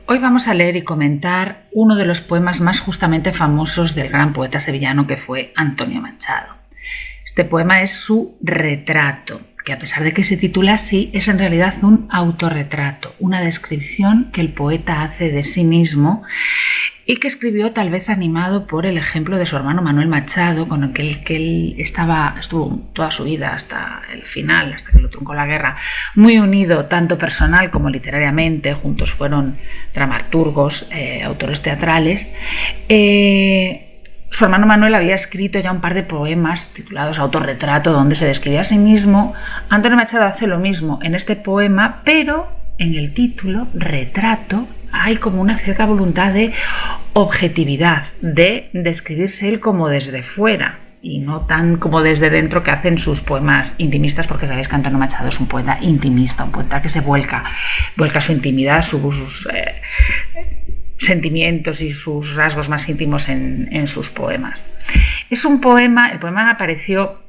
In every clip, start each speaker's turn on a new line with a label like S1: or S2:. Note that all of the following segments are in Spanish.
S1: Hoy vamos a leer y comentar uno de los poemas más justamente famosos del gran poeta sevillano que fue Antonio Machado. Este poema es su retrato, que a pesar de que se titula así, es en realidad un autorretrato, una descripción que el poeta hace de sí mismo y que escribió tal vez animado por el ejemplo de su hermano Manuel Machado, con el que él estuvo toda su vida hasta el final, hasta que lo truncó la guerra, muy unido tanto personal como literariamente. Juntos fueron dramaturgos, autores teatrales. Su hermano Manuel había escrito ya un par de poemas titulados Autorretrato, donde se describía a sí mismo. Antonio Machado hace lo mismo en este poema, pero en el título, retrato, hay como una cierta voluntad de objetividad, de describirse él como desde fuera y no tan como desde dentro que hacen sus poemas intimistas, porque sabéis que Antonio Machado es un poeta intimista, un poeta que se vuelca su intimidad, sus sentimientos y sus rasgos más íntimos en sus poemas. Es un poema, el poema apareció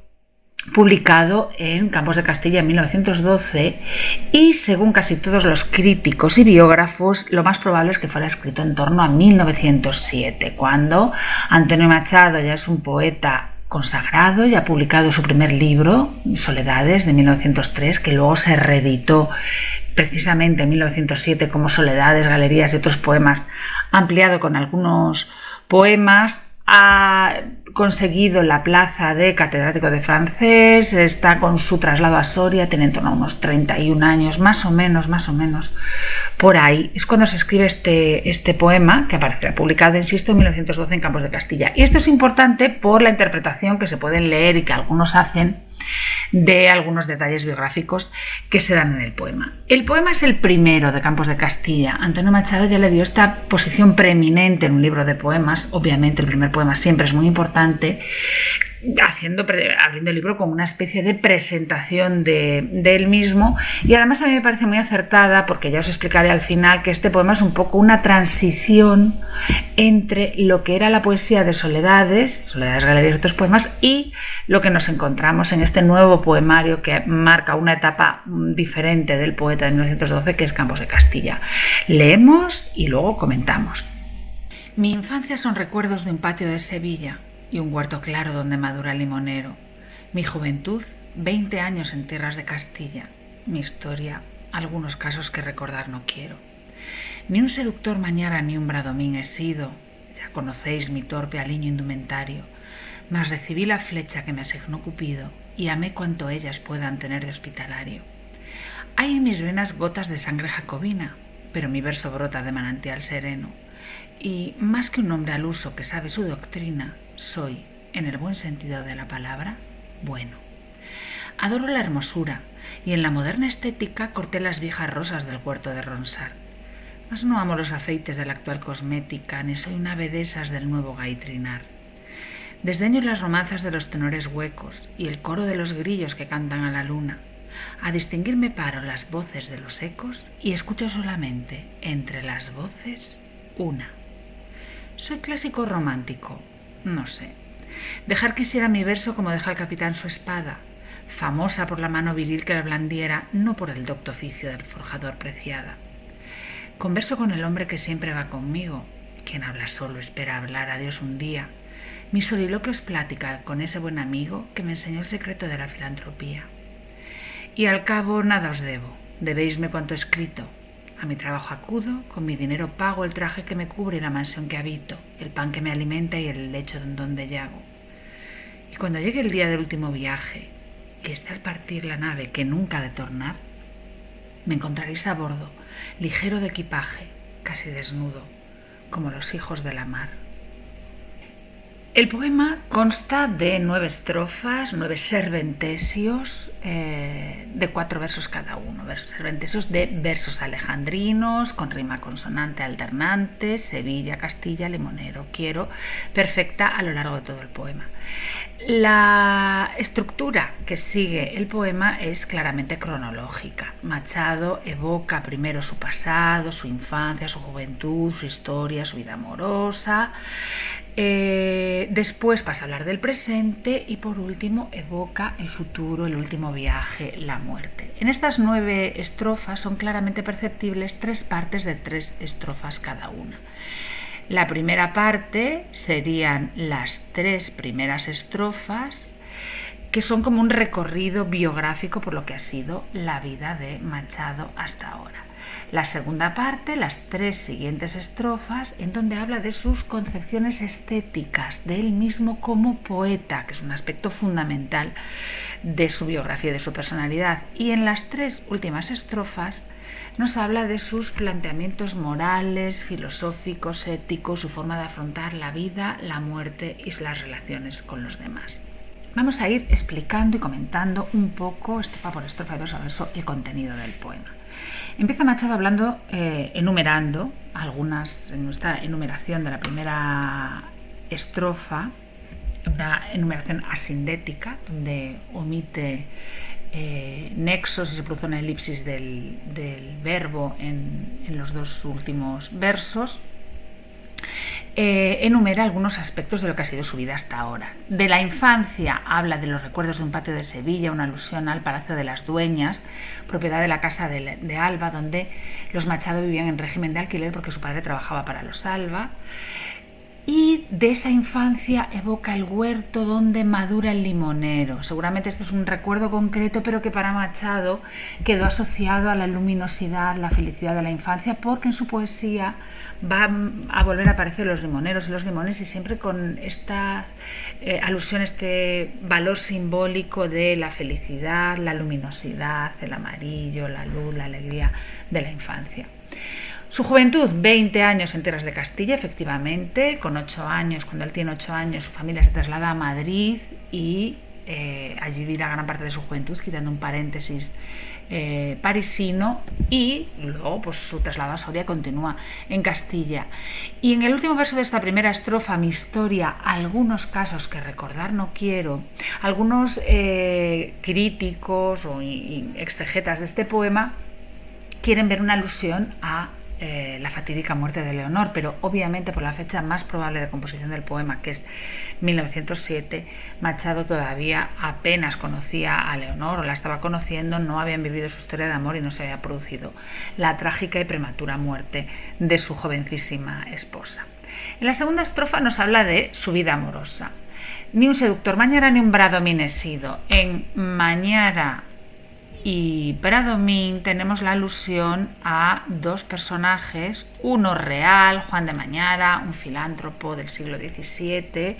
S1: publicado en Campos de Castilla en 1912 y, según casi todos los críticos y biógrafos, lo más probable es que fuera escrito en torno a 1907, cuando Antonio Machado ya es un poeta consagrado y ha publicado su primer libro, Soledades, de 1903, que luego se reeditó precisamente en 1907 como Soledades, Galerías y otros poemas, ampliado con algunos poemas. Ha conseguido la plaza de catedrático de francés, está con su traslado a Soria, tiene en torno a unos 31 años, más o menos, por ahí. Es cuando se escribe este poema, que aparecerá publicado, insisto, en 1912 en Campos de Castilla. Y esto es importante por la interpretación que se pueden leer y que algunos hacen de algunos detalles biográficos que se dan en el poema. El poema es el primero de Campos de Castilla. Antonio Machado ya le dio esta posición preeminente en un libro de poemas. Obviamente el primer poema siempre es muy importante, abriendo el libro con una especie de presentación de él mismo, y además a mí me parece muy acertada, porque ya os explicaré al final que este poema es un poco una transición entre lo que era la poesía de Soledades, Galerías y otros poemas, y lo que nos encontramos en este nuevo poemario que marca una etapa diferente del poeta de 1912, que es Campos de Castilla. Leemos y luego comentamos. Mi infancia son recuerdos de un patio de Sevilla y un huerto claro donde madura el limonero. Mi juventud, 20 años en tierras de Castilla. Mi historia, algunos casos que recordar no quiero. Ni un seductor mañara ni un bradomín he sido, ya conocéis mi torpe aliño indumentario, mas recibí la flecha que me asignó Cupido y amé cuanto ellas puedan tener de hospitalario. Hay en mis venas gotas de sangre jacobina, pero mi verso brota de manantial sereno, y más que un hombre al uso que sabe su doctrina, soy, en el buen sentido de la palabra, bueno. Adoro la hermosura, y en la moderna estética corté las viejas rosas del huerto de Ronsard. Mas no amo los afeites de la actual cosmética, ni soy una ave de esas del nuevo gaitrinar. Desdeño las romanzas de los tenores huecos y el coro de los grillos que cantan a la luna. A distinguirme paro las voces de los ecos y escucho solamente, entre las voces, una. Soy clásico o romántico, no sé. Dejar quisiera mi verso como deja el capitán su espada, famosa por la mano viril que la blandiera, no por el docto oficio del forjador preciada. Converso con el hombre que siempre va conmigo, quien habla solo espera hablar a Dios un día. Mi soliloquio es plática con ese buen amigo que me enseñó el secreto de la filantropía. Y al cabo nada os debo, debéisme cuanto he escrito. A mi trabajo acudo, con mi dinero pago el traje que me cubre y la mansión que habito, el pan que me alimenta y el lecho donde yago. Y cuando llegue el día del último viaje, y esté al partir la nave que nunca ha de tornar, me encontraréis a bordo, ligero de equipaje, casi desnudo, como los hijos de la mar. El poema consta de 9 estrofas, 9 serventesios, de 4 versos cada uno, versos serventesios de versos alejandrinos, con rima consonante alternante, Sevilla, Castilla, limonero, quiero, perfecta a lo largo de todo el poema. La estructura que sigue el poema es claramente cronológica. Machado evoca primero su pasado, su infancia, su juventud, su historia, su vida amorosa. Después pasa a hablar del presente y por último evoca el futuro, el último viaje, la muerte. En estas 9 estrofas son claramente perceptibles 3 partes de 3 estrofas cada una. La primera parte serían las 3 primeras estrofas, que son como un recorrido biográfico por lo que ha sido la vida de Machado hasta ahora. La segunda parte, las 3 siguientes estrofas, en donde habla de sus concepciones estéticas, de él mismo como poeta, que es un aspecto fundamental de su biografía y de su personalidad. Y en las 3 últimas estrofas nos habla de sus planteamientos morales, filosóficos, éticos, su forma de afrontar la vida, la muerte y las relaciones con los demás. Vamos a ir explicando y comentando un poco, estrofa por estrofa y verso a verso, el contenido del poema. Empieza Machado hablando, enumerando algunas, en nuestra enumeración de la primera estrofa, una enumeración asindética, donde omite nexos y se produce una elipsis del verbo en los 2 últimos versos. Enumera algunos aspectos de lo que ha sido su vida hasta ahora. De la infancia habla de los recuerdos de un patio de Sevilla, una alusión al Palacio de las Dueñas, propiedad de la casa de Alba, donde los Machado vivían en régimen de alquiler porque su padre trabajaba para los Alba. Y de esa infancia evoca el huerto donde madura el limonero. Seguramente este es un recuerdo concreto, pero que para Machado quedó asociado a la luminosidad, la felicidad de la infancia, porque en su poesía va a volver a aparecer los limoneros y los limones, y siempre con esta alusión, este valor simbólico de la felicidad, la luminosidad, el amarillo, la luz, la alegría de la infancia. Su juventud, 20 años en tierras de Castilla, efectivamente, con 8 años, cuando él tiene 8 años, su familia se traslada a Madrid y allí vivirá gran parte de su juventud, quitando un paréntesis parisino, y luego pues su traslado a Soria continúa en Castilla. Y en el último verso de esta primera estrofa, mi historia, algunos casos que recordar no quiero, algunos críticos o exegetas de este poema quieren ver una alusión a la fatídica muerte de Leonor, pero obviamente por la fecha más probable de composición del poema, que es 1907, Machado todavía apenas conocía a Leonor o la estaba conociendo, no habían vivido su historia de amor y no se había producido la trágica y prematura muerte de su jovencísima esposa. En la segunda estrofa nos habla de su vida amorosa. Ni un seductor Mañara ni un Bradomín he sido. En Mañara y Bradomín tenemos la alusión a 2 personajes, uno real, Juan de Mañara, un filántropo del siglo XVII,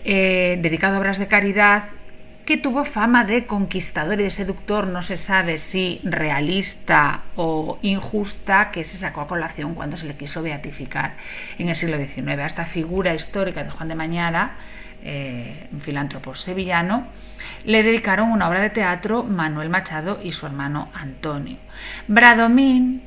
S1: dedicado a obras de caridad, que tuvo fama de conquistador y de seductor, no se sabe si realista o injusta, que se sacó a colación cuando se le quiso beatificar en el siglo XIX. A esta figura histórica de Juan de Mañara, un filántropo sevillano, le dedicaron una obra de teatro Manuel Machado y su hermano Antonio. Bradomín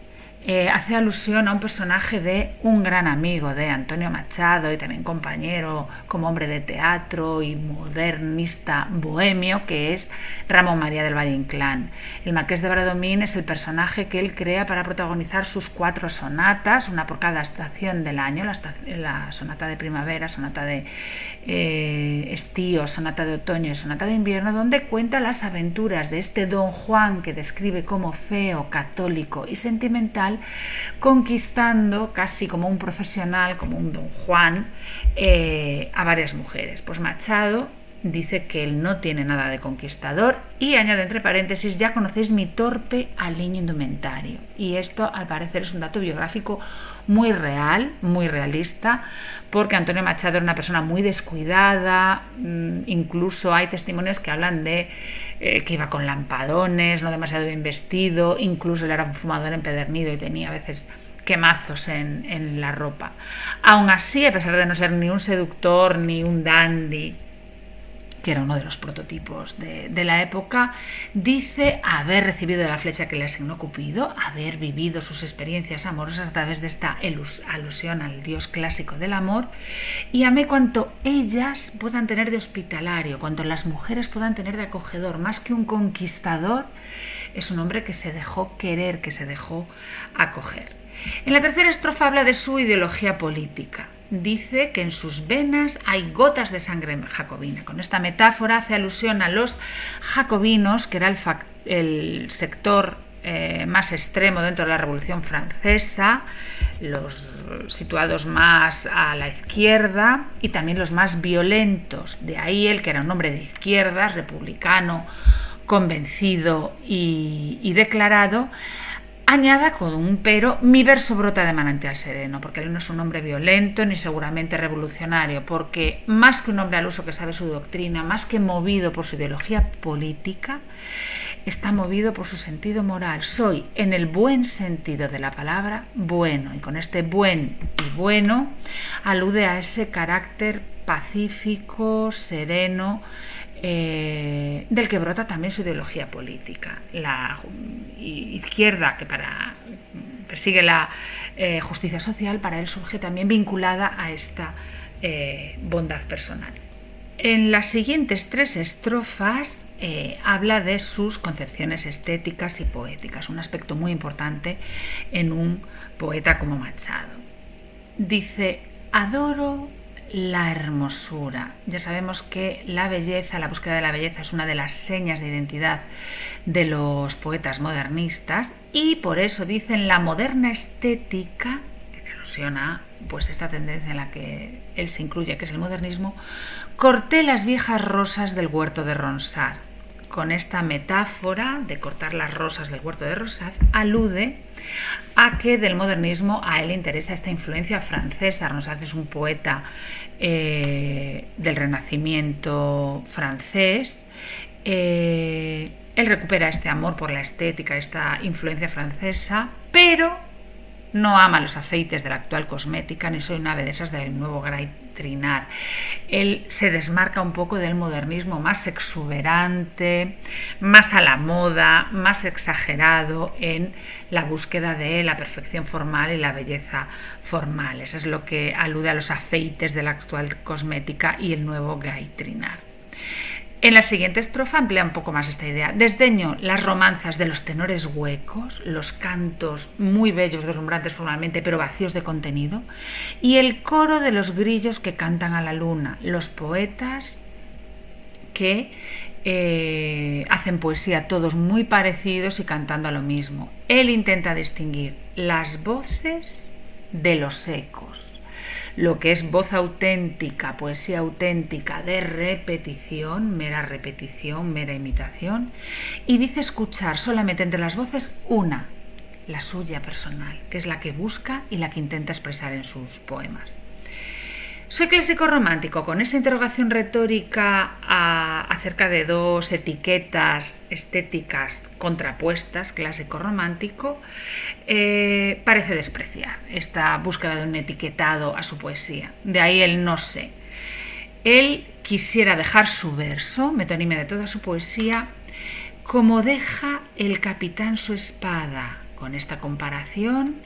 S1: hace alusión a un personaje de un gran amigo de Antonio Machado y también compañero como hombre de teatro y modernista bohemio, que es Ramón María del Valle Inclán. El Marqués de Bradomín es el personaje que él crea para protagonizar sus 4 sonatas, una por cada estación del año, la sonata de primavera, sonata de estío, sonata de otoño y sonata de invierno, donde cuenta las aventuras de este Don Juan que describe como feo, católico y sentimental, conquistando casi como un profesional, como un Don Juan, a varias mujeres. Pues Machado dice que él no tiene nada de conquistador y añade entre paréntesis: ya conocéis mi torpe aliño indumentario. Y esto al parecer es un dato biográfico muy real, muy realista, porque Antonio Machado era una persona muy descuidada. Incluso hay testimonios que hablan de que iba con lampadones, no demasiado bien vestido, incluso él era un fumador empedernido y tenía a veces quemazos en la ropa. Aún así, a pesar de no ser ni un seductor ni un dandy, que era uno de los prototipos de la época, dice haber recibido la flecha que le asignó Cupido, haber vivido sus experiencias amorosas a través de esta alusión al dios clásico del amor, y amé cuanto ellas puedan tener de hospitalario, cuanto las mujeres puedan tener de acogedor. Más que un conquistador, es un hombre que se dejó querer, que se dejó acoger. En la tercera estrofa habla de su ideología política. dice que en sus venas hay gotas de sangre jacobina. Con esta metáfora hace alusión a los jacobinos, que era el sector más extremo dentro de la Revolución Francesa, los situados más a la izquierda y también los más violentos. De ahí él, que era un hombre de izquierdas, republicano, convencido y declarado, añada con un pero: mi verso brota de manantial sereno, porque él no es un hombre violento ni seguramente revolucionario, porque más que un hombre al uso que sabe su doctrina, más que movido por su ideología política, está movido por su sentido moral. Soy, en el buen sentido de la palabra, bueno, y con este buen y bueno alude a ese carácter pacífico, sereno, del que brota también su ideología política. La izquierda, que persigue la justicia social, para él surge también vinculada a esta bondad personal. En las siguientes 3 estrofas habla de sus concepciones estéticas y poéticas, un aspecto muy importante en un poeta como Machado. Dice: adoro la hermosura. Ya sabemos que la belleza, la búsqueda de la belleza, es una de las señas de identidad de los poetas modernistas, y por eso dicen la moderna estética, en alusión a pues esta tendencia en la que él se incluye, que es el modernismo. Corté las viejas rosas del huerto de Ronsard. Con esta metáfora de cortar las rosas del huerto de Ronsard alude a que del modernismo a él le interesa esta influencia francesa. Ronsard es un poeta del Renacimiento francés. Él recupera este amor por la estética, esta influencia francesa, pero no ama los afeites de la actual cosmética, ni soy una de esas del nuevo Gray Trinard. Él se desmarca un poco del modernismo más exuberante, más a la moda, más exagerado en la búsqueda de la perfección formal y la belleza formal. Eso es lo que alude a los afeites de la actual cosmética y el nuevo Gray Trinard. En la siguiente estrofa emplea un poco más esta idea. Desdeño las romanzas de los tenores huecos, los cantos muy bellos, deslumbrantes formalmente, pero vacíos de contenido, y el coro de los grillos que cantan a la luna, los poetas que hacen poesía todos muy parecidos y cantando a lo mismo. Él intenta distinguir las voces de los ecos, lo que es voz auténtica, poesía auténtica de repetición, mera imitación, y dice escuchar solamente entre las voces una, la suya personal, que es la que busca y la que intenta expresar en sus poemas. Soy clásico romántico, con esta interrogación retórica acerca de 2 etiquetas estéticas contrapuestas, clásico romántico, parece despreciar esta búsqueda de un etiquetado a su poesía. De ahí el no sé. Él quisiera dejar su verso, metonimia de toda su poesía, como deja el capitán su espada. Con esta comparación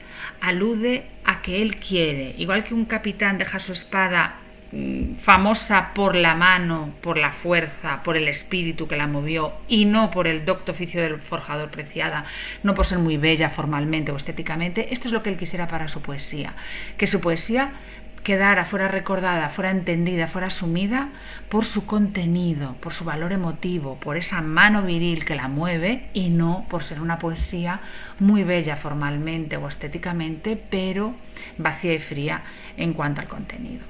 S1: alude a que él quiere, igual que un capitán deja su espada famosa por la mano, por la fuerza, por el espíritu que la movió, y no por el docto oficio del forjador preciada, no por ser muy bella formalmente o estéticamente. Esto es lo que él quisiera para su poesía, que su poesía quedara, fuera recordada, fuera entendida, fuera asumida por su contenido, por su valor emotivo, por esa mano viril que la mueve, y no por ser una poesía muy bella formalmente o estéticamente, pero vacía y fría en cuanto al contenido.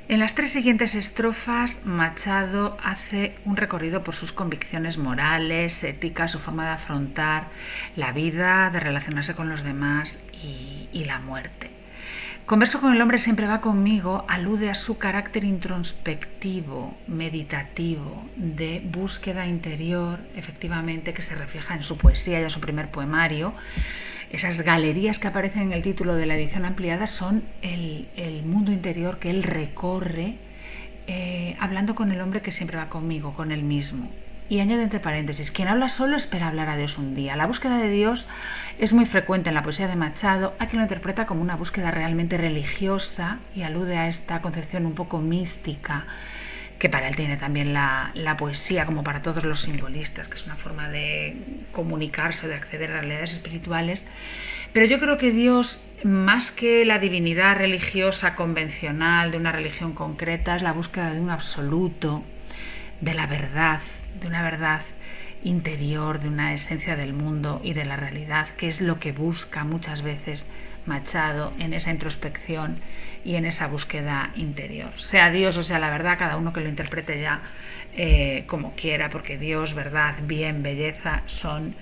S1: En las 3 siguientes estrofas, Machado hace un recorrido por sus convicciones morales, éticas, su forma de afrontar la vida, de relacionarse con los demás y la muerte. Converso con el hombre siempre va conmigo alude a su carácter introspectivo, meditativo, de búsqueda interior, efectivamente, que se refleja en su poesía y en su primer poemario. Esas galerías que aparecen en el título de la edición ampliada son el mundo interior que él recorre, hablando con el hombre que siempre va conmigo, con él mismo. Y añade entre paréntesis: quien habla solo espera hablar a Dios un día. La búsqueda de Dios es muy frecuente en la poesía de Machado. Aquí lo interpreta como una búsqueda realmente religiosa y alude a esta concepción un poco mística que para él tiene también la poesía, como para todos los simbolistas, que es una forma de comunicarse, de acceder a realidades espirituales. Pero yo creo que Dios, más que la divinidad religiosa convencional de una religión concreta, es la búsqueda de un absoluto, de la verdad, de una verdad interior, de una esencia del mundo y de la realidad, que es lo que busca muchas veces Machado en esa introspección y en esa búsqueda interior. Sea Dios o sea la verdad, cada uno que lo interprete ya como quiera, porque Dios, verdad, bien, belleza son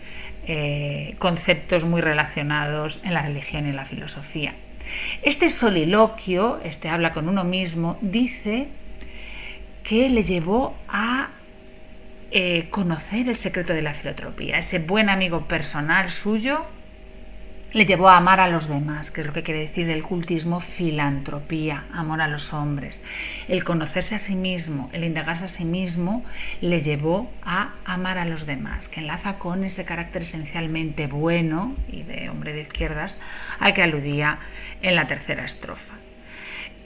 S1: conceptos muy relacionados en la religión y en la filosofía. Este soliloquio, este habla con uno mismo, dice que le llevó a conocer el secreto de la filantropía. Ese buen amigo personal suyo le llevó a amar a los demás, que es lo que quiere decir el cultismo, filantropía, amor a los hombres. El conocerse a sí mismo, el indagarse a sí mismo, le llevó a amar a los demás, que enlaza con ese carácter esencialmente bueno y de hombre de izquierdas al que aludía en la tercera estrofa.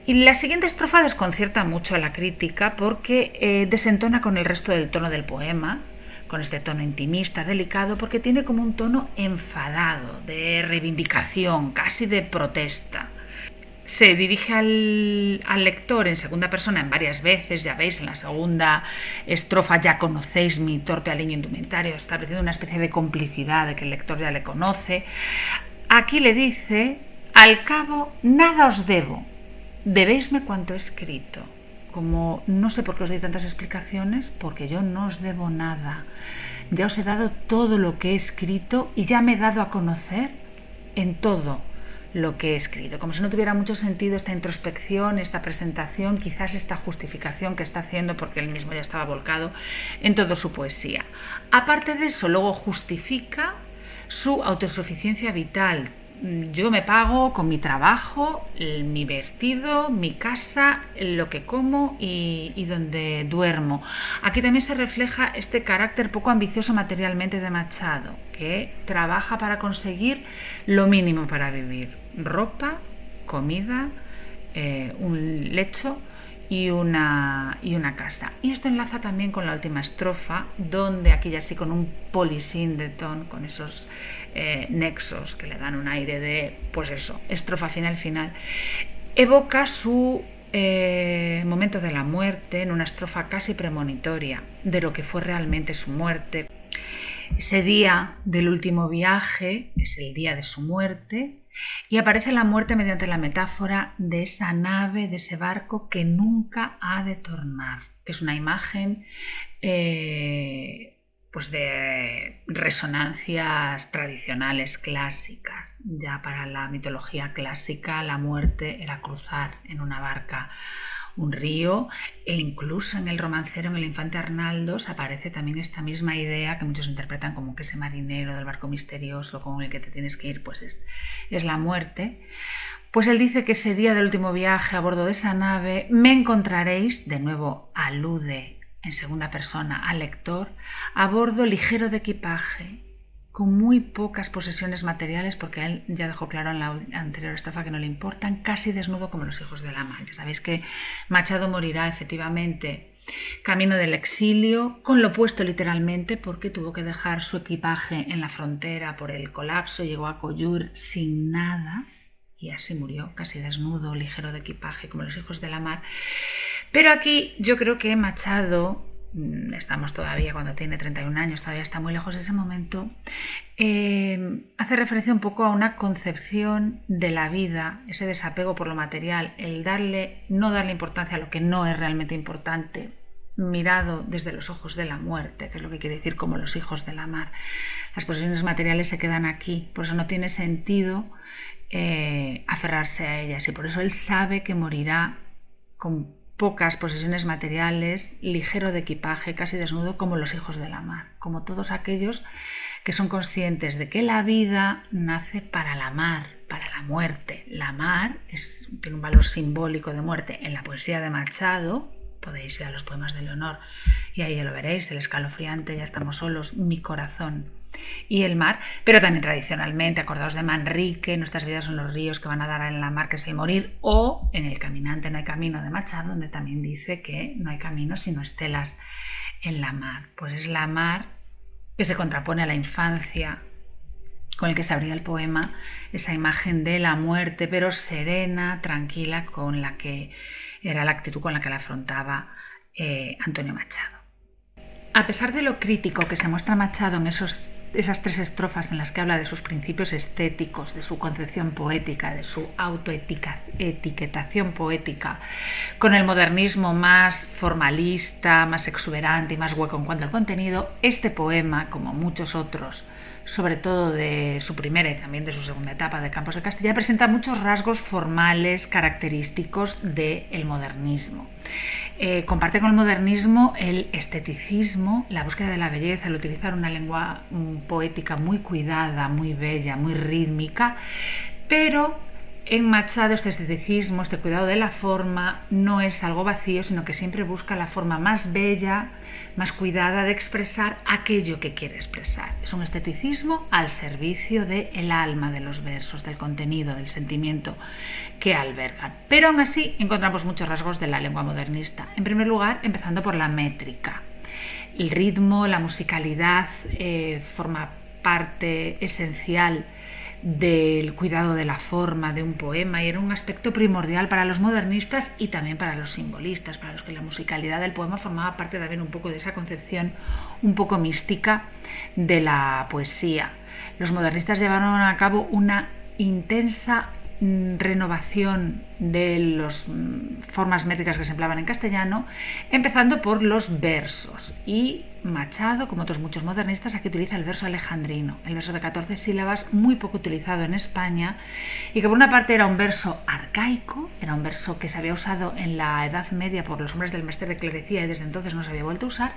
S1: Y la siguiente estrofa desconcierta mucho a la crítica porque desentona con el resto del tono del poema, con este tono intimista, delicado, porque tiene como un tono enfadado, de reivindicación, casi de protesta. Se dirige al lector en segunda persona en varias veces, ya veis, en la segunda estrofa ya conocéis mi torpe aliño indumentario, estableciendo una especie de complicidad de que el lector ya le conoce. Aquí le dice: al cabo, nada os debo, debéisme cuanto he escrito. Como no sé por qué os doy tantas explicaciones, porque yo no os debo nada. Ya os he dado todo lo que he escrito y ya me he dado a conocer en todo lo que he escrito. Como si no tuviera mucho sentido esta introspección, esta presentación, quizás esta justificación que está haciendo, porque él mismo ya estaba volcado en toda su poesía. Aparte de eso, luego justifica su autosuficiencia vital. Yo me pago con mi trabajo, mi vestido, mi casa, lo que como y donde duermo. Aquí también se refleja este carácter poco ambicioso materialmente de Machado, que trabaja para conseguir lo mínimo para vivir: ropa, comida, un lecho y una casa. Y esto enlaza también con la última estrofa, donde aquí ya sí con un polysíndeton, con esos nexos que le dan un aire de, pues eso, estrofa final, evoca su momento de la muerte en una estrofa casi premonitoria de lo que fue realmente su muerte. Ese día del último viaje es el día de su muerte, y aparece la muerte mediante la metáfora de esa nave, de ese barco que nunca ha de tornar, que es una imagen pues de resonancias tradicionales clásicas. Ya para la mitología clásica la muerte era cruzar en una barca un río, e incluso en el romancero, en el Infante Arnaldo, aparece también esta misma idea que muchos interpretan como que ese marinero del barco misterioso con el que te tienes que ir pues es la muerte. Pues él dice que ese día del último viaje a bordo de esa nave me encontraréis, de nuevo alude en segunda persona al lector, a bordo ligero de equipaje, con muy pocas posesiones materiales, porque él ya dejó claro en la anterior estrofa que no le importan, casi desnudo como los hijos de la mar. Ya sabéis que Machado morirá efectivamente camino del exilio, con lo puesto literalmente, porque tuvo que dejar su equipaje en la frontera por el colapso, llegó a Collur sin nada y así murió, casi desnudo, ligero de equipaje como los hijos de la mar. Pero aquí yo creo que Machado, estamos todavía cuando tiene 31 años, todavía está muy lejos de ese momento, hace referencia un poco a una concepción de la vida, ese desapego por lo material, el no darle importancia a lo que no es realmente importante, mirado desde los ojos de la muerte, que es lo que quiere decir como los hijos de la mar. Las posesiones materiales se quedan aquí, por eso no tiene sentido aferrarse a ellas, y por eso él sabe que morirá con pocas posesiones materiales, ligero de equipaje, casi desnudo, como los hijos de la mar, como todos aquellos que son conscientes de que la vida nace para la mar, para la muerte. La mar tiene un valor simbólico de muerte en la poesía de Machado, podéis ir a los poemas de Leonor y ahí lo veréis, el escalofriante, ya estamos solos, mi corazón y el mar, pero también tradicionalmente, acordaos de Manrique, nuestras vidas son los ríos que van a dar en la mar que es el morir, o en El caminante no hay camino de Machado, donde también dice que no hay camino sino estelas en la mar. Pues es la mar que se contrapone a la infancia, con el que se abría el poema, esa imagen de la muerte, pero serena, tranquila, con la que era la actitud con la que la afrontaba Antonio Machado. A pesar de lo crítico que se muestra Machado en esas 3 estrofas en las que habla de sus principios estéticos, de su concepción poética, de su autoetiquetación poética, con el modernismo más formalista, más exuberante y más hueco en cuanto al contenido, este poema, como muchos otros, sobre todo de su primera y también de su segunda etapa de Campos de Castilla, presenta muchos rasgos formales característicos del modernismo. Comparte con el modernismo el esteticismo, la búsqueda de la belleza, el utilizar una lengua poética muy cuidada, muy bella, muy rítmica, pero en Machado este esteticismo, este cuidado de la forma, no es algo vacío, sino que siempre busca la forma más bella, más cuidada de expresar aquello que quiere expresar. Es un esteticismo al servicio del alma de los versos, del contenido, del sentimiento que albergan. Pero aún así encontramos muchos rasgos de la lengua modernista. En primer lugar, empezando por la métrica. El ritmo, la musicalidad forma parte esencial del cuidado de la forma de un poema y era un aspecto primordial para los modernistas y también para los simbolistas, para los que la musicalidad del poema formaba parte también un poco de esa concepción un poco mística de la poesía. Los modernistas llevaron a cabo una intensa renovación de las formas métricas que se empleaban en castellano, empezando por los versos, y Machado, como otros muchos modernistas, aquí utiliza el verso alejandrino, el verso de 14 sílabas, muy poco utilizado en España, y que por una parte era un verso arcaico, era un verso que se había usado en la Edad Media por los hombres del Mester de Clerecía y desde entonces no se había vuelto a usar,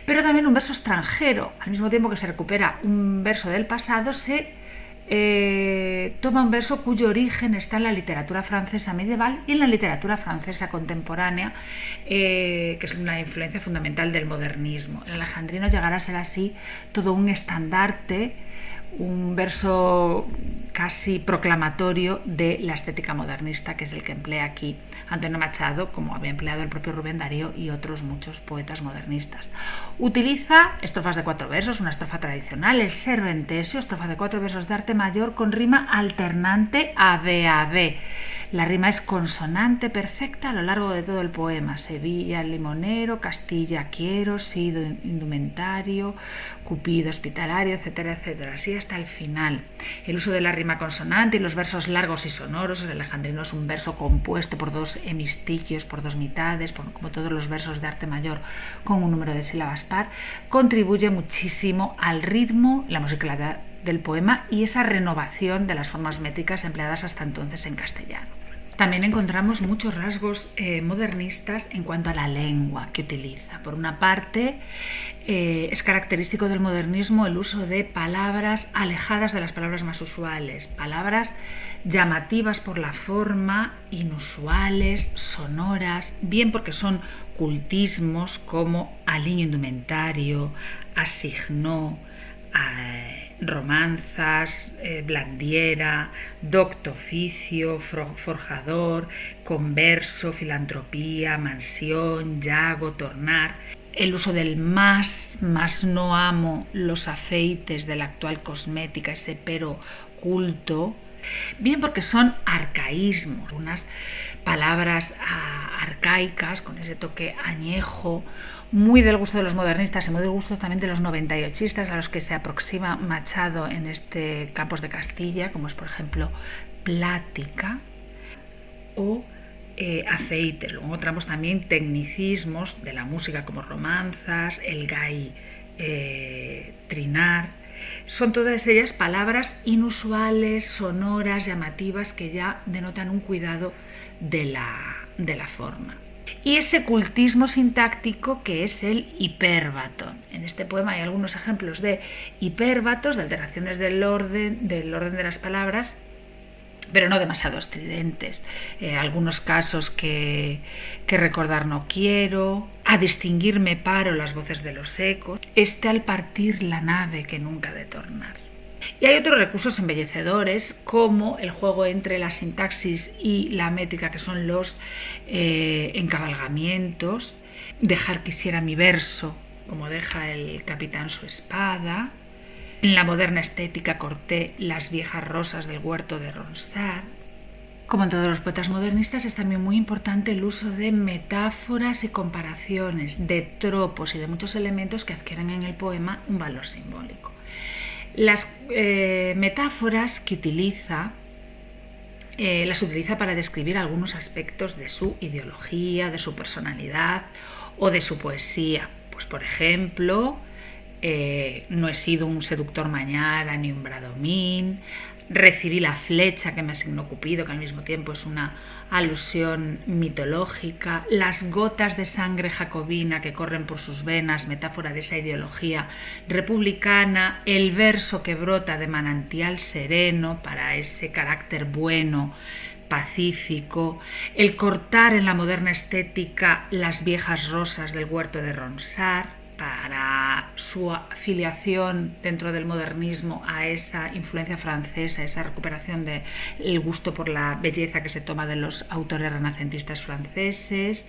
S1: pero también un verso extranjero. Al mismo tiempo que se recupera un verso del pasado, se toma un verso cuyo origen está en la literatura francesa medieval y en la literatura francesa contemporánea, que es una influencia fundamental del modernismo. El alejandrino llegará a ser así todo un estandarte, un verso casi proclamatorio de la estética modernista, que es el que emplea aquí Antonio Machado, como había empleado el propio Rubén Darío y otros muchos poetas modernistas. Utiliza estrofas de 4 versos, una estrofa tradicional, el serventesio, estrofa de 4 versos de arte mayor con rima alternante AB. La rima es consonante perfecta a lo largo de todo el poema. Sevilla, limonero, Castilla, quiero, Sido, indumentario, Cupido, hospitalario, etcétera, etcétera. Así hasta el final. El uso de la rima consonante y los versos largos y sonoros. El alejandrino es un verso compuesto por 2 hemistiquios, por 2 mitades, como todos los versos de arte mayor, con un número de sílabas par. Contribuye muchísimo al ritmo, la musicalidad del poema y esa renovación de las formas métricas empleadas hasta entonces en castellano. También encontramos muchos rasgos modernistas en cuanto a la lengua que utiliza. Por una parte, es característico del modernismo el uso de palabras alejadas de las palabras más usuales, palabras llamativas por la forma, inusuales, sonoras, bien porque son cultismos como aliño indumentario, asignó, romanzas, blandiera, docto oficio, forjador, converso, filantropía, mansión, llago, tornar. El uso del más no amo los afeites de la actual cosmética, ese pero culto, bien porque son arcaísmos, unas palabras arcaicas con ese toque añejo, muy del gusto de los modernistas y muy del gusto también de los 98istas a los que se aproxima Machado en este Campos de Castilla, como es por ejemplo Plática o aceite. Luego encontramos también tecnicismos de la música como romanzas, el gay trinar. Son todas ellas palabras inusuales, sonoras, llamativas, que ya denotan un cuidado de la forma. Y ese cultismo sintáctico que es el hipérbaton. En este poema hay algunos ejemplos de hipérbatos, de alteraciones del orden de las palabras, pero no demasiado estridentes. Algunos casos que recordar no quiero, a distinguir me paro las voces de los ecos, al partir la nave que nunca de tornar. Y hay otros recursos embellecedores, como el juego entre la sintaxis y la métrica, que son los encabalgamientos, dejar quisiera mi verso, como deja el capitán su espada. En la moderna estética corté las viejas rosas del huerto de Ronsard. Como en todos los poetas modernistas, es también muy importante el uso de metáforas y comparaciones, de tropos y de muchos elementos que adquieren en el poema un valor simbólico. Las metáforas que utiliza, las utiliza para describir algunos aspectos de su ideología, de su personalidad o de su poesía. Pues, por ejemplo, no he sido un seductor mañara ni un bradomín, recibí la flecha que me asignó Cupido, que al mismo tiempo es una alusión mitológica, las gotas de sangre jacobina que corren por sus venas, metáfora de esa ideología republicana, el verso que brota de manantial sereno para ese carácter bueno, pacífico, el cortar en la moderna estética las viejas rosas del huerto de Ronsard, para su afiliación dentro del modernismo a esa influencia francesa, esa recuperación del gusto por la belleza que se toma de los autores renacentistas franceses,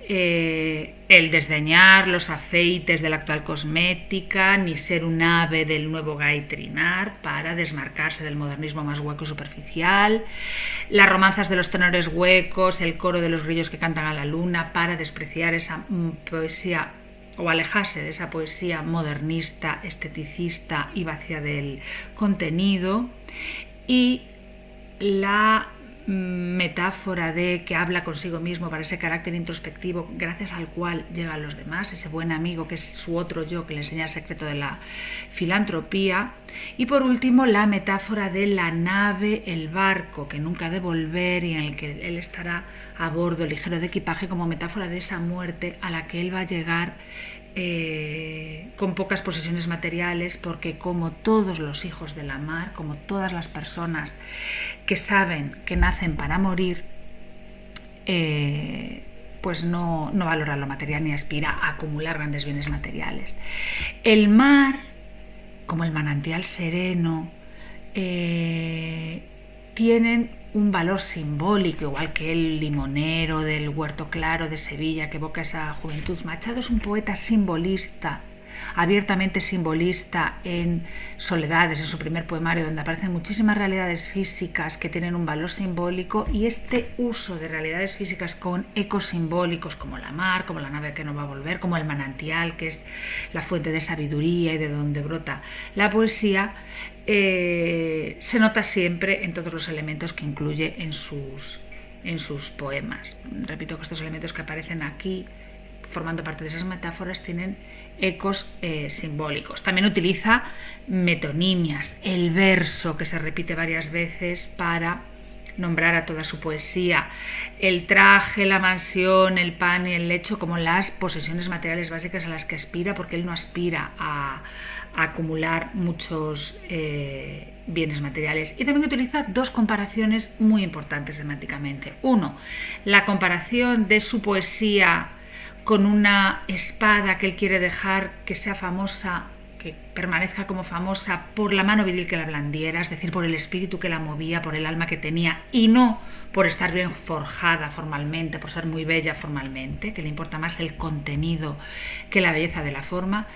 S1: el desdeñar los afeites de la actual cosmética, ni ser un ave del nuevo Guy Trinard para desmarcarse del modernismo más hueco y superficial, las romanzas de los tenores huecos, el coro de los grillos que cantan a la luna para despreciar esa poesía o alejarse de esa poesía modernista, esteticista y vacía del contenido, y la metáfora de que habla consigo mismo para ese carácter introspectivo gracias al cual llega a los demás, ese buen amigo que es su otro yo que le enseña el secreto de la filantropía. Y por último, la metáfora de la nave, el barco que nunca ha de volver y en el que él estará a bordo, ligero de equipaje, como metáfora de esa muerte a la que él va a llegar con pocas posesiones materiales, porque como todos los hijos de la mar, como todas las personas que saben que nacen para morir, pues no valora lo material ni aspira a acumular grandes bienes materiales. El mar, como el manantial sereno, tienen un valor simbólico, igual que el limonero del Huerto Claro de Sevilla, que evoca esa juventud. Machado es un poeta simbolista, abiertamente simbolista en Soledades, en su primer poemario, donde aparecen muchísimas realidades físicas que tienen un valor simbólico, y este uso de realidades físicas con ecos simbólicos, como la mar, como la nave que no va a volver, como el manantial, que es la fuente de sabiduría y de donde brota la poesía, se nota siempre en todos los elementos que incluye en sus poemas. Repito que estos elementos que aparecen aquí, formando parte de esas metáforas, tienen ecos simbólicos. También utiliza metonimias, el verso que se repite varias veces para nombrar a toda su poesía, el traje, la mansión, el pan y el lecho como las posesiones materiales básicas a las que aspira, porque él no aspira a acumular muchos bienes materiales. Y también utiliza dos comparaciones muy importantes semánticamente. Uno, la comparación de su poesía con una espada que él quiere dejar que sea famosa, que permanezca como famosa por la mano viril que la blandiera, es decir, por el espíritu que la movía, por el alma que tenía, y no por estar bien forjada formalmente, por ser muy bella formalmente, que le importa más el contenido que la belleza de la forma.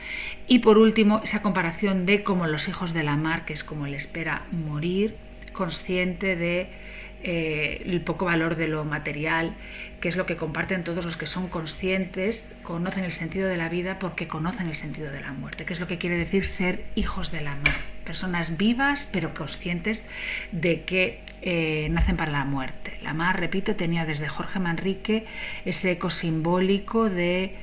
S1: Y por último, esa comparación de como los hijos de la mar, que es como él espera morir, consciente de el poco valor de lo material, que es lo que comparten todos los que son conscientes, conocen el sentido de la vida porque conocen el sentido de la muerte, que es lo que quiere decir ser hijos de la mar, personas vivas pero conscientes de que nacen para la muerte. La mar, repito, tenía desde Jorge Manrique ese eco simbólico de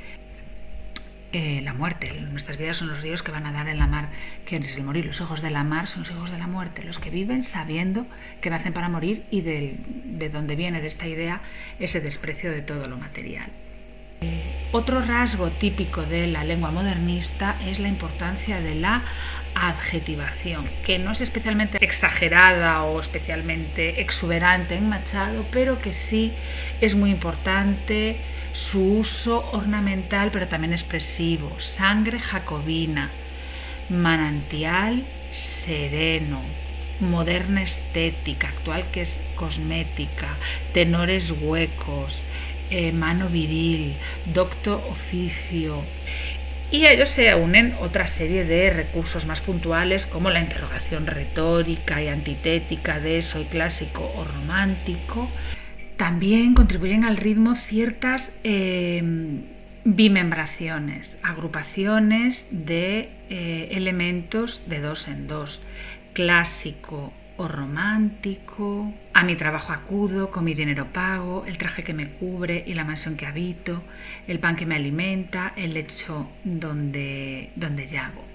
S1: la muerte. Nuestras vidas son los ríos que van a dar en la mar, que antes de morir. Los hijos de la mar son los hijos de la muerte, los que viven sabiendo que nacen para morir, y de donde viene de esta idea ese desprecio de todo lo material. Otro rasgo típico de la lengua modernista es la importancia de la adjetivación, que no es especialmente exagerada o especialmente exuberante en Machado, pero que sí es muy importante su uso ornamental, pero también expresivo. Sangre jacobina, manantial sereno, moderna estética, actual que es cosmética, tenores huecos, mano viril, docto oficio. Y a ellos se unen otra serie de recursos más puntuales como la interrogación retórica y antitética de soy clásico o romántico. También contribuyen al ritmo ciertas bimembraciones, agrupaciones de elementos de dos en dos, clásico o romántico, a mi trabajo acudo, con mi dinero pago, el traje que me cubre y la mansión que habito, el pan que me alimenta, el lecho donde yago.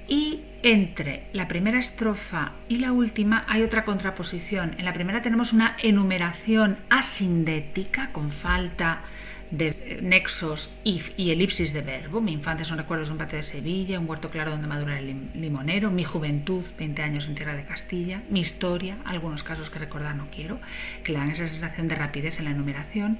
S1: Y entre la primera estrofa y la última hay otra contraposición. En la primera tenemos una enumeración asindética con falta de nexos y elipsis de verbo. Mi infancia son recuerdos de un patio de Sevilla, un huerto claro donde madura el limonero, mi juventud, 20 años en tierra de Castilla, mi historia, algunos casos que recordar no quiero, que le dan esa sensación de rapidez en la enumeración.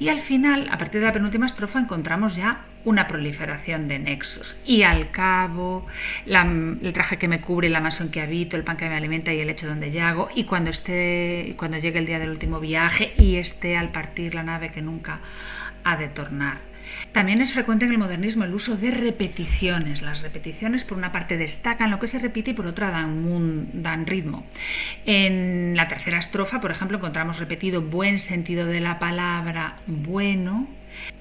S1: Y al final, a partir de la penúltima estrofa, encontramos ya una proliferación de nexos. Y al cabo, el traje que me cubre y la mansión que habito, el pan que me alimenta y el lecho donde yago, y cuando llegue el día del último viaje y esté al partir la nave que nunca ha de tornar. También es frecuente en el modernismo el uso de repeticiones. Las repeticiones por una parte destacan lo que se repite y por otra dan ritmo. En la tercera estrofa, por ejemplo, encontramos repetido buen sentido de la palabra bueno.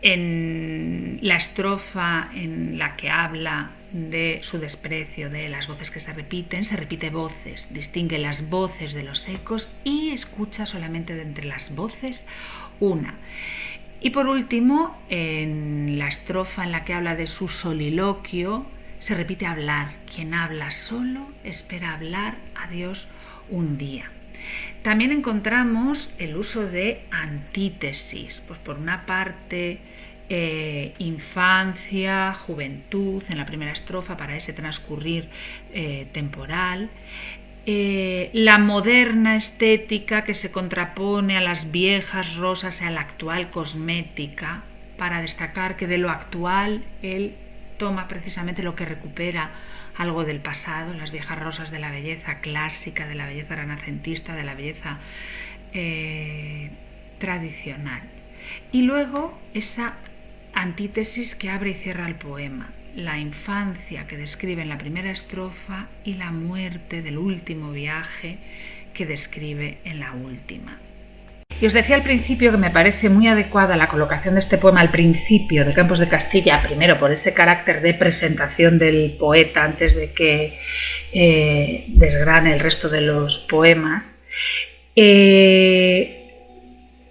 S1: En la estrofa en la que habla de su desprecio de las voces que se repite voces, distingue las voces de los ecos y escucha solamente de entre las voces una. Y por último, en la estrofa en la que habla de su soliloquio, se repite hablar. Quien habla solo espera hablar a Dios un día. También encontramos el uso de antítesis, pues por una parte infancia, juventud en la primera estrofa para ese transcurrir temporal, la moderna estética que se contrapone a las viejas rosas y a la actual cosmética, para destacar que de lo actual él toma precisamente lo que recupera algo del pasado, las viejas rosas de la belleza clásica, de la belleza renacentista, de la belleza tradicional. Y luego esa antítesis que abre y cierra el poema, la infancia que describe en la primera estrofa y la muerte del último viaje que describe en la última. Y os decía al principio que me parece muy adecuada la colocación de este poema al principio de Campos de Castilla, primero por ese carácter de presentación del poeta antes de que desgrane el resto de los poemas,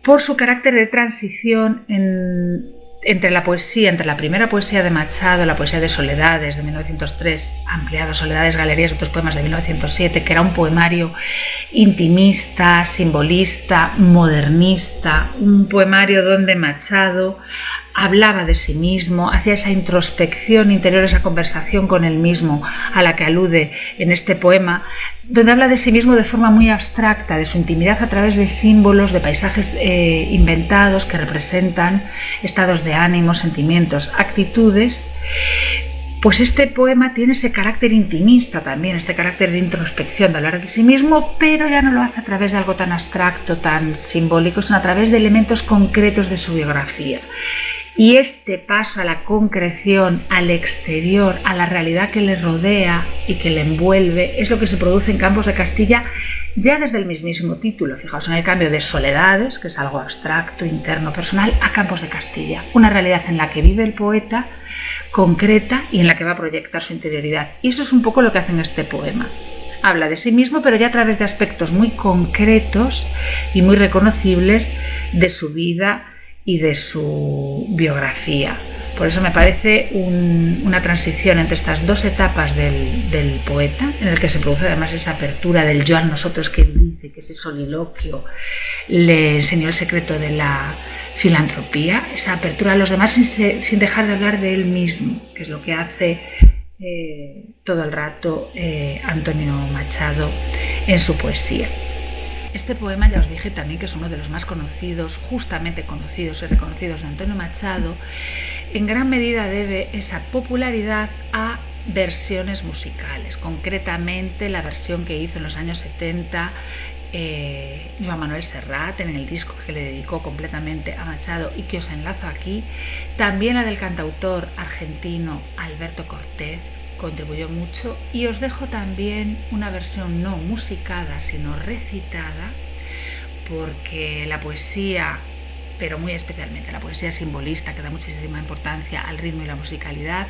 S1: por su carácter de transición entre la poesía, entre la primera poesía de Machado, la poesía de Soledades de 1903, ampliado Soledades, Galerías y otros poemas de 1907, que era un poemario intimista, simbolista, modernista, un poemario donde Machado hablaba de sí mismo, hacía esa introspección interior, esa conversación con él mismo a la que alude en este poema, donde habla de sí mismo de forma muy abstracta, de su intimidad a través de símbolos, de paisajes inventados que representan estados de ánimo, sentimientos, actitudes. Pues este poema tiene ese carácter intimista también, este carácter de introspección, de hablar de sí mismo, pero ya no lo hace a través de algo tan abstracto, tan simbólico, sino a través de elementos concretos de su biografía. Y este paso a la concreción, al exterior, a la realidad que le rodea y que le envuelve, es lo que se produce en Campos de Castilla ya desde el mismísimo título. Fijaos en el cambio de Soledades, que es algo abstracto, interno, personal, a Campos de Castilla. Una realidad en la que vive el poeta, concreta y en la que va a proyectar su interioridad. Y eso es un poco lo que hace en este poema. Habla de sí mismo, pero ya a través de aspectos muy concretos y muy reconocibles de su vida y de su biografía. Por eso me parece una transición entre estas dos etapas del poeta, en el que se produce además esa apertura del yo al nosotros que él dice, que ese soliloquio le enseñó el secreto de la filantropía, esa apertura a los demás sin dejar de hablar de él mismo, que es lo que hace todo el rato Antonio Machado en su poesía. Este poema, ya os dije también que es uno de los más conocidos, justamente conocidos y reconocidos de Antonio Machado. En gran medida debe esa popularidad a versiones musicales, concretamente la versión que hizo en los años 70 Joan Manuel Serrat en el disco que le dedicó completamente a Machado y que os enlazo aquí. También la del cantautor argentino Alberto Cortés contribuyó mucho, y os dejo también una versión no musicada sino recitada, porque la poesía, pero muy especialmente la poesía simbolista, que da muchísima importancia al ritmo y la musicalidad,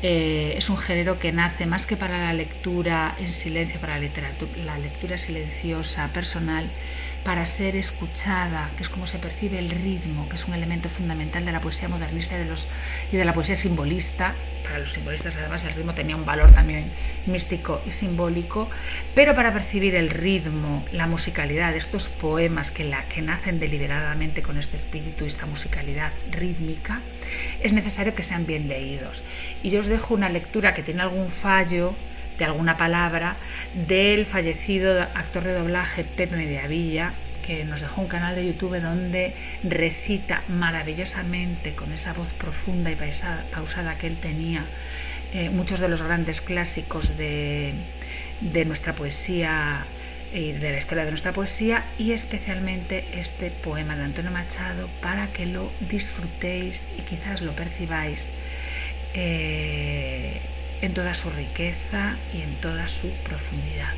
S1: es un género que nace más que para la lectura en silencio, para la lectura silenciosa, personal, para ser escuchada, que es como se percibe el ritmo, que es un elemento fundamental de la poesía modernista y de la poesía simbolista. Para los simbolistas, además, el ritmo tenía un valor también místico y simbólico, pero para percibir el ritmo, la musicalidad de estos poemas que nacen deliberadamente con este espíritu y esta musicalidad rítmica, es necesario que sean bien leídos. Y yo os dejo una lectura que tiene algún fallo de alguna palabra del fallecido actor de doblaje Pepe Mediavilla, que nos dejó un canal de YouTube donde recita maravillosamente, con esa voz profunda y pausada que él tenía, muchos de los grandes clásicos de nuestra poesía y de la historia de nuestra poesía, y especialmente este poema de Antonio Machado, para que lo disfrutéis y quizás lo percibáis en toda su riqueza y en toda su profundidad.